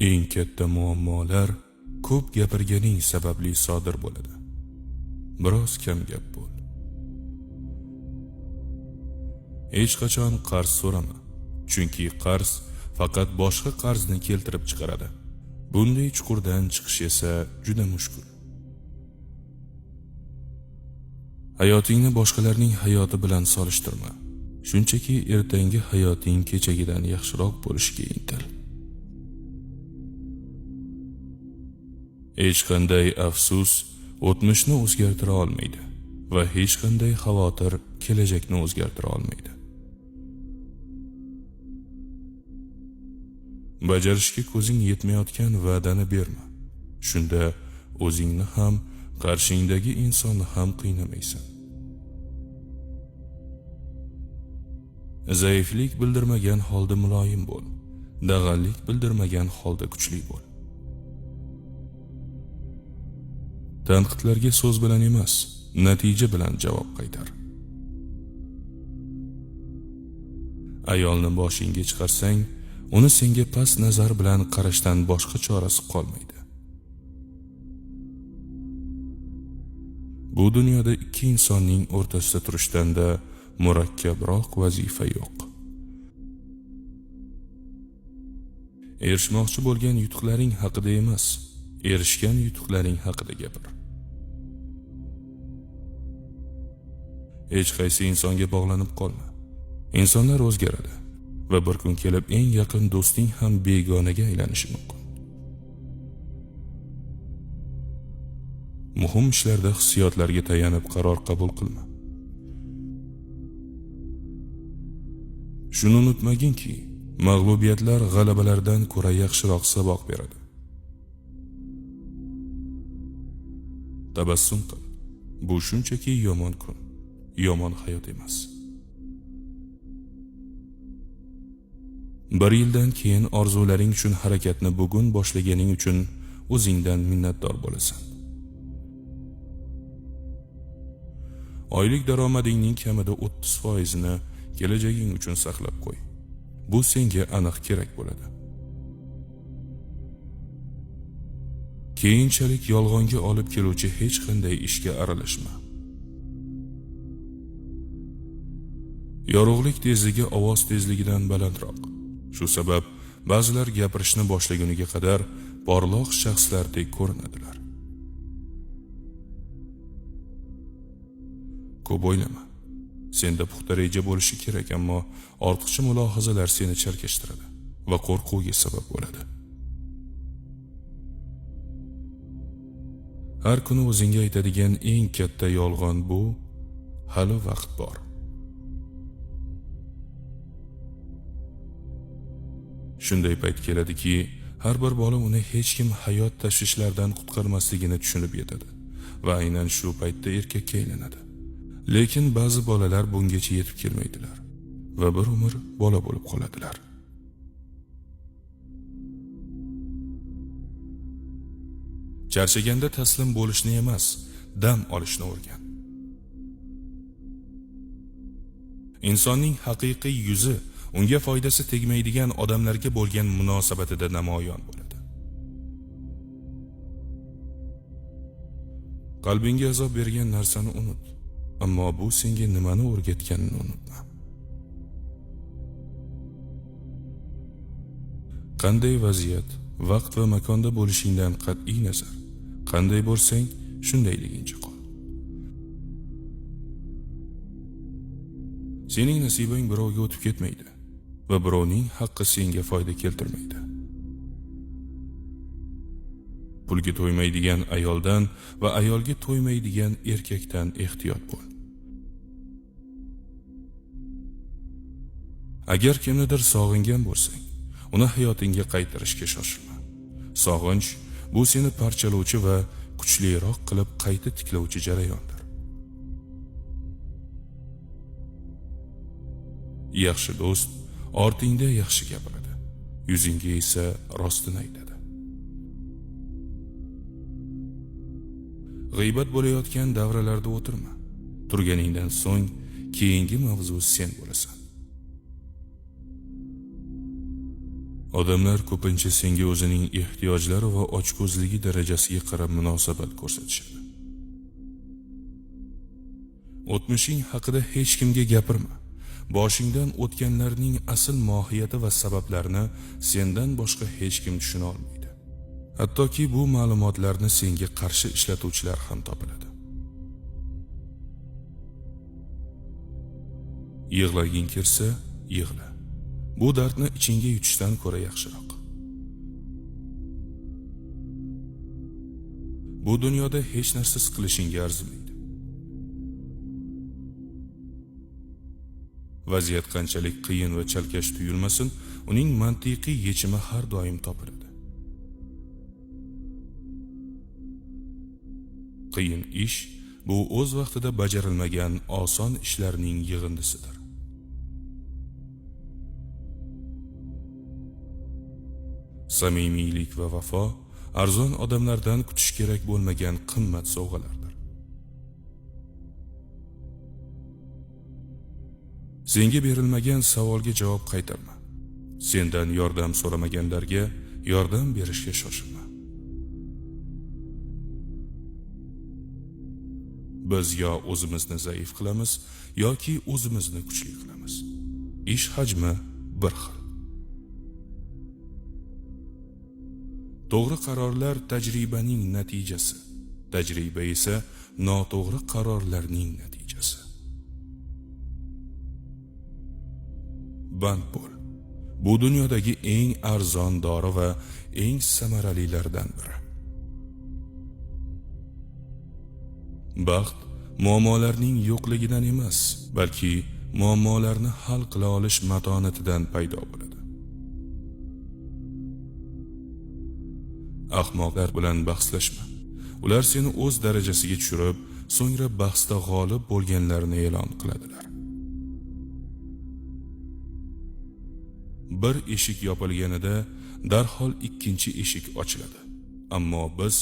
Eng katta muammolar ko'p gapirganing sababli sodir bo'ladi. Biroz kam gap bo'l. Hech qachon qarz so'rama, chunki qarz faqat boshqa qarzni keltirib chiqaradi. Bunday chuqurdan chiqish esa juda mushkul. Hayotingni boshqalarning hayoti bilan solishtirma. Shunchaki ertangi hayoting kechagidan yaxshiroq bo'lishiga intil. Hech qanday afsus o'tmishni o'zgartira olmaydi va hech qanday xavotir kelajakni o'zgartira olmaydi. Bajarishga ko'zing yetmayotgan va'dani berma. Shunda o'zingni ham, qarshingdagi insonni ham qiynamaysan. Zaiflik bildirmagan holda muloyim bo'l. Dag'allik bildirmagan holda kuchli bo'l. Tanqidlarga so'z bilan emas, natija bilan javob qaytar. Ayolni boshingga chiqarsang, uni senga past nazar bilan qarashdan boshqa chorasi qolmaydi. Bu dunyoda ikki insonning o'rtasida turishdan-da murakkabroq vazifa yo'q. Erishmoqchi bo'lgan yutuqlaring haqida emas, erishgan yutuqlaring haqida gapir. Hech qaysi insonga bog'lanib qolma. Insonlar o'zgaradi va bir kun kelib eng yaqin do'sting ham begonaga aylanishi mumkin. Muhim ishlarda hissiyotlarga tayanib qaror qabul qilma. Shuni unutmaginki, mag'lubiyatlar g'alabalardan ko'ra yaxshiroq saboq beradi. Tabassum qil. Bu shunchaki yomon kun, yomon hayot emas. Bir yildan keyin orzularing uchun harakatni bugun boshlaganing uchun o'zingdan minnatdor bo'lasan. Oylik daromadingning kamida 30%ni kelajaging uchun saqlab qo'y. Bu senga aniq kerak bo'ladi. Keyinchalik yolg'onga olib keluvchi hech qanday ishga aralashma. Yorug'lik tezligi ovoz tezligidan balandroq. Shu sabab ba'zilar gapirishni boshlaguniga qadar porloq shaxslardek ko'rinadilar. Ko'p o'ylama. Senda puxta reja bo'lishi kerak, ammo ortiqcha mulohazalar seni chalkashtiradi va qo'rquvga sabab bo'ladi. Har kuni o'zingga aytadigan eng katta yolg'on bu: hali vaqt bor. Shunday payt keladiki, har bir bola uni hech kim hayot tashvishlaridan qutqarmasligini tushunib yetadi va aynan shu paytda erkakka aylanadi. Lekin ba'zi bolalar bungacha yetib kelmaydilar va bir umr bola bo'lib qoladilar. Charchaganda taslim bo'lishni emas, dam olishni o'rgan. Insonning haqiqiy yuzi unga foydasi tegmaydigan odamlarga bo'lgan munosabatida namoyon bo'ladi. Qalbingga azob bergan narsani unut, ammo bu senga nimani o'rgatganini unutma. Qanday vaziyat, vaqt va makonda bo'lishingdan qat'iy nazar, qanday bo'lsang, shundayligincha qol. Sening nasibing birovga o'tib ketmaydi va birovning haqqi senga foyda keltirmaydi. Pulga to'ymaydigan ayoldan va ayolga to'ymaydigan erkakdan ehtiyot bo'l. Agar kimnidir sog'ingan bo'lsang, uni hayotingga qaytarishga shoshilma. Sog'inch bu seni parchalovchi va kuchliroq qilib qayta tiklovchi jarayondir. Yaxshi do'st ortingda yaxshi gapiradi, yuzingga esa rostini aytadi. G'iybat bo'layotgan davralarda o'tirma. Turganingdan so'ng keyingi mavzu sen bo'lasan. Odamlar ko'pincha senga o'zining ehtiyojlari va ochko'zligi darajasiga qarab munosabat ko'rsatishadi. O'tmishing haqida hech kimga gapirma. Boshingdan o'tganlarning asl mohiyati va sabablarini sendan boshqa hech kim tushuna olmaydi. Hattoki bu ma'lumotlarni senga qarshi ishlatuvchilar ham topiladi. Yig'laging kelsa, yig'la. Bu dardni ichingga yutishdan ko'ra yaxshiroq. Bu dunyoda hech narsa qilishingga arzimaydi. Vaziyat qanchalik qiyin va chalkash tuyulmasin, uning mantiqiy yechimi har doim topiladi. Qiyin ish bu o'z vaqtida bajarilmagan oson ishlarning yig'indisidir. Samimiylik va vafo arzon odamlardan kutish kerak bo'lmagan qimmat sovg'alardir. Senga berilmagan savolga javob qaytarma. Sendan yordam so'ramaganlarga yordam berishga shoshilma. Biz yo o'zimizni zaif qilamiz, yoki o'zimizni kuchli qilamiz. Ish hajmi bir xil. To'g'ri qarorlar tajribaning natijasi, tajriba esa noto'g'ri qarorlarning natijasi. Band bo'l. Bu dunyodagi eng arzon dori va eng samaralilardan biri. Baxt muammolarning yo'qligidan emas, balki muammolarni hal qila olish matonatidan paydo bo'ladi. Ahmoqlar bilan bahslashma. Ular seni o'z darajasiga tushirib, so'ngra bahsda g'olib bo'lganlarni e'lon qiladilar. Bir eshik yopilganida darhol ikkinchi eshik ochiladi. Ammo biz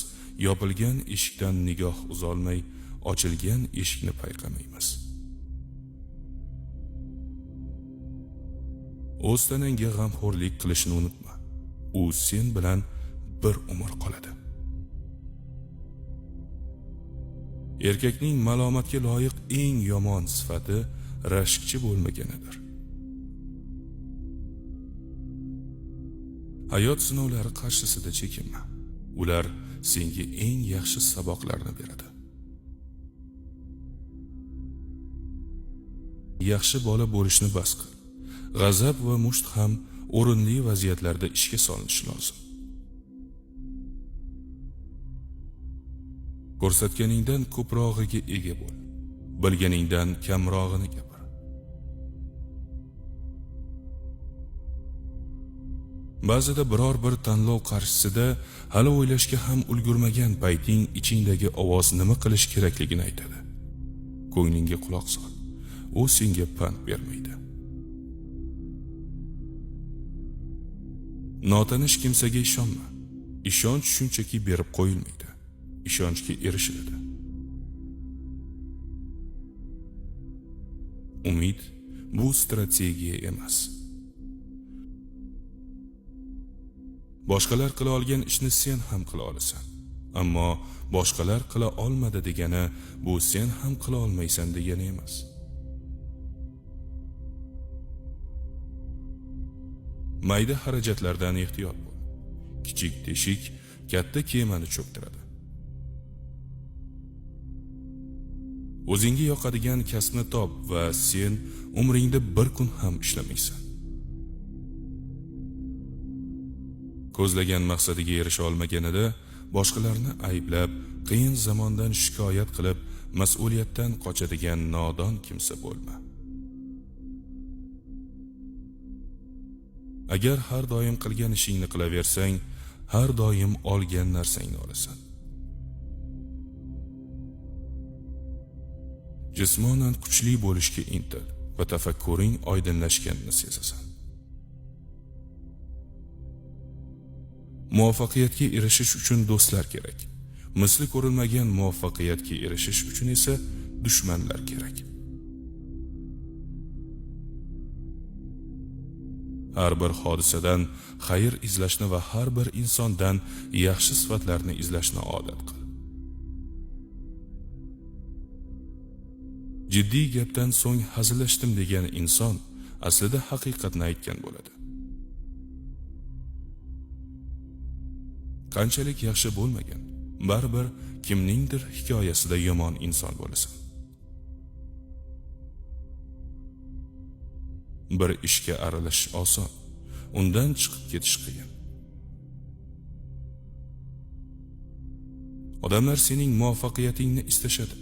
yopilgan eshikdan nigoh uzolmay, ochilgan eshikni payqamaymiz. O'z tanangga g'amxo'rlik qilishni unutma. U sen bilan bir umr qoladi. Erkakning malomatga loyiq eng yomon sifati rashkchi bo'lmaganidir. Hayot sinovlari qarshisida chekinma. Ular senga eng yaxshi saboqlarni beradi. Yaxshi bola bo'lishni bas qil. G'azab va musht ham o'rinli vaziyatlarda ishga solinishi lozim. Ko'rsatganingdan ko'prog'iga ega bo'l. Bilganingdan kamrog'ini gapir. Ba'zida biror bir tanlov qarshisida hali o'ylashga ham ulgurmagan payting ichingdagi ovoz nima qilish kerakligini aytadi. Ko'nglingga quloq sol. U senga pand bermaydi. Notanish kimsaga ishonma. Ishonch shunchaki berib qo'yilmaydi. Ishonchga erishiladi. Umid bu strategiya emas. Boshqalar qila olgan ishni sen ham qila olasan. Ammo boshqalar qila olmadi degani bu sen ham qila olmaysan degani emas. Mayda xarajatlardan ehtiyot bo'l. Kichik teshik katta kemani cho'ktiradi. O'zingga yoqadigan kasbni top va sen umringda bir kun ham ishlamaysan. Ko'zlagan maqsadiga erisha olmaganida boshqalarni ayblab, qiyin zamondan shikoyat qilib, mas'uliyatdan qochadigan nodon kimsa bo'lma. Agar har doim qilgan ishingni qilaversang, har doim olgan narsangni olasan. Jismonan kuchli bo'lishga intil va tafakkuring oydinlashganini sezasan. Muvaffaqiyatga erishish uchun do'stlar kerak. Misli ko'rilmagan muvaffaqiyatga erishish uchun esa dushmanlar kerak. Har bir hodisadan xayr izlashni va har bir insondan yaxshi sifatlarni izlashni odat qil. Jiddiy gapdan so'ng hazillashdim degan inson aslida haqiqatni aytgan bo'ladi. Qanchalik yaxshi bo'lmagan, baribir kimningdir hikoyasida yomon inson bo'lasan. Bir ishga aralashish oson, undan chiqib ketish qiyin. Odamlar sening muvaffaqiyatingni istashadi,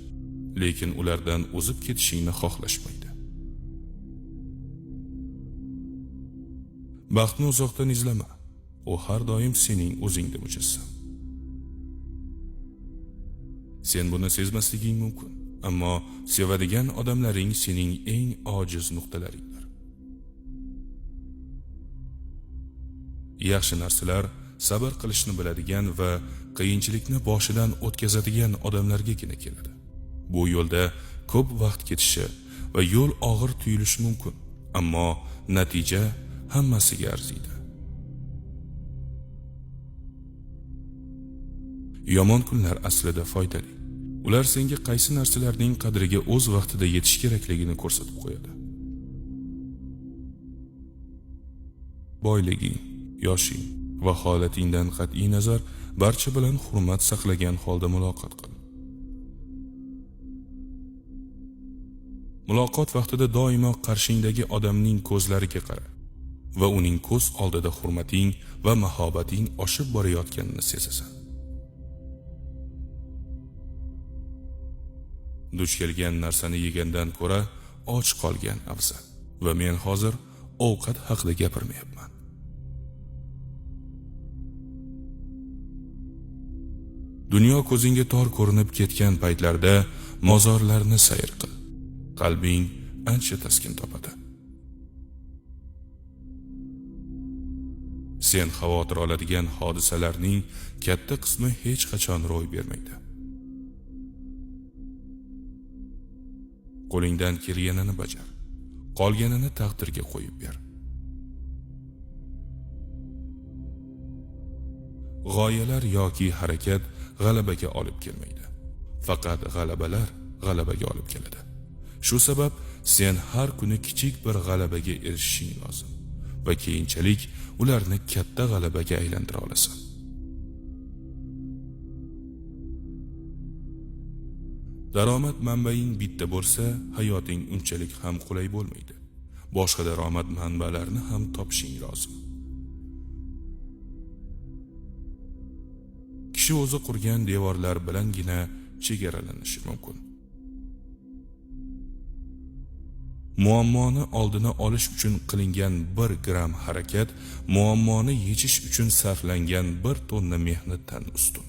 lekin ulardan o'zib ketishingni xohlashmaydi. Baxtni uzoqdan izlama, u har doim sening o'zingda mujassam. Sen buni sezmasliging mumkin, ammo sevadigan odamlaring sening eng ojiz nuqtalaringdir. Yaxshi narsalar sabr qilishni biladigan va qiyinchilikni boshidan o'tkazadigan odamlargagina keladi. Bu yo'lda ko'p vaqt ketishi va yo'l og'ir tuyulishi mumkin, ammo natija hammasiga arziydi. Yomon kunlar aslida foydali. Ular senga qaysi narsalarning qadriga o'z vaqtida yetish kerakligini ko'rsatib qo'yadi. Boyliging, yoshing va holatingdan qat'iy nazar barcha bilan hurmat saqlagan holda muloqot qil. Muloqot vaqtida doimo qarshingdagi odamning ko'zlariga qara va uning ko'z oldida hurmating va mahobating oshib borayotganini sezasan. Duch kelgan narsani yegandan ko'ra och qolgan afzal. Va men hozir ovqat haqida gapirmayapman. Dunyo ko'zingga tor ko'rinib ketgan paytlarda mozorlarni sayr qil. Qalbing ancha taskin topadi. Sen xavotir oladigan hodisalarning katta qismi hech qachon ro'y bermaydi. Qo'lingdan kelganini bajar, qolganini taqdirga qo'yib ber. G'oyalar yoki harakat g'alabaga olib kelmaydi. Faqat g'alabalar g'alabaga olib keladi. Shu sabab sen har kuni kichik bir g'alabaga erishishing lozim va keyinchalik ularni katta g'alabaga aylantira olasan. Daromad manbaing bitta bo'lsa, hayoting unchalik ham qulay bo'lmaydi. Boshqa daromad manbalarini ham topishing lozim. Kishi o'zi qurgan devorlar bilangina chegaralanishi mumkin. Muammoni oldini olish uchun qilingan 1 gram harakat muammoni yechish uchun sarflangan 1 tonna mehnatdan ustun.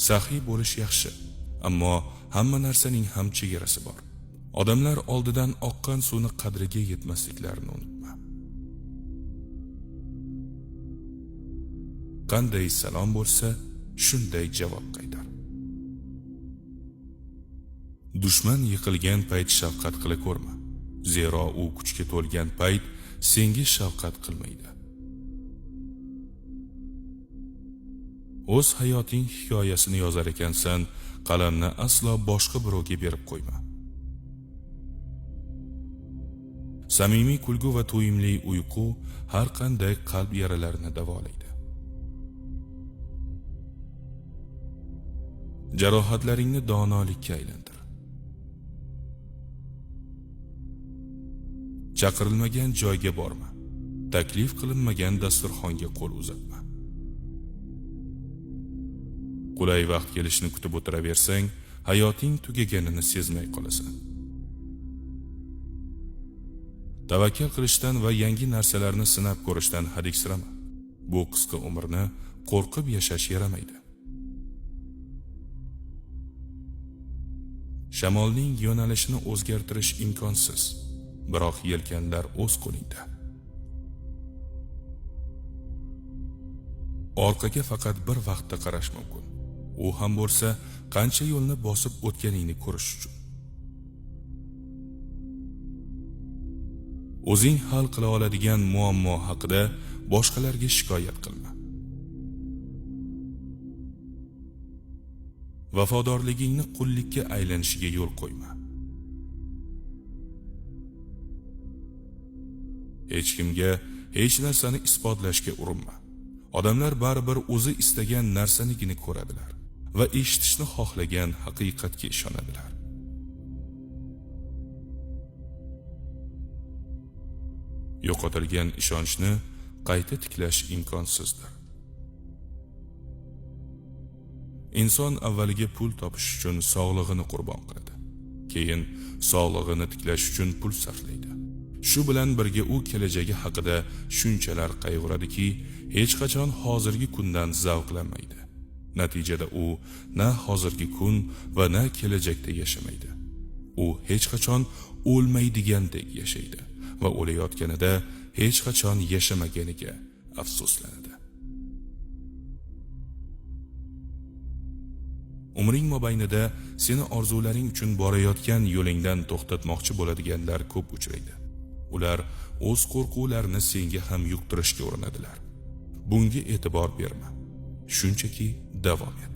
Saxiy bo'lish yaxshi, ammo hamma narsaning ham chegarasi bor. Odamlar oldidan oqqan suvni qadriga yetmasliklarini unutma. Qanday salom bo'lsa, shunday javob qaytar. Dushman yiqilgan payt shafqat qila ko'rma, zero u kuchga to'lgan payt senga shafqat qilmaydi. O'z hayoting hikoyasini yozar ekansan, qalamni aslo boshqa birovga berib qo'yma. Samimiy kulgu va to'yimli uyqu har qanday qalb yaralarini davolaydi. Jarohatlaringni donolikka aylantir. Chaqirilmagan joyga borma. Taklif qilinmagan dasturxonga qo'l uzatma. Qulay vaqt kelishini kutib o'tiraversang, hayoting tugaganini sezmay qolasan. Tavakkal qilishdan va yangi narsalarni sinab ko'rishdan hadiksirama. Bu qisqa umrni qo'rqib yashash yaramaydi. Shamolning yo'nalishini o'zgartirish imkonsiz, biroq yelkanlar o'z qo'lingda. Orqaga faqat bir vaqtda qarash mumkin. U ham bo'lsa, qancha yo'lni bosib o'tganingni ko'rish uchun. o'zing hal qila oladigan muammo haqida boshqalarga shikoyat qilma. Vafodorligingni qullikka aylanishiga yo'l qo'yma. Hech kimga hech narsani isbotlashga urinma. Odamlar baribir o'zi istagan narsanigina ko'radilar va eshitishni xohlagan haqiqatga ishonadilar. Yo'qotilgan ishonchni qayta tiklash imkonsizdir. Inson avvaliga pul topish uchun sog'lig'ini qurbon qiladi. Keyin sog'lig'ini tiklash uchun pul sarflaydi. Shu bilan birga u kelajagi haqida shunchalar qayg'uradiki, hech qachon hozirgi kundan zavqlanmaydi. Natijada u na hozirgi kun va na kelajakda yashamaydi. U hech qachon o'lmaydigandek yashaydi va o'layotganida hech qachon yashamaganiga afsuslanadi. Umring mobaynida seni orzularing uchun borayotgan yo'lingdan to'xtatmoqchi bo'ladiganlar ko'p uchraydi. Ular o'z qo'rquvlarini senga ham yuqtirishga urinadilar. Bunga e'tibor berma. Shunchaki davom et.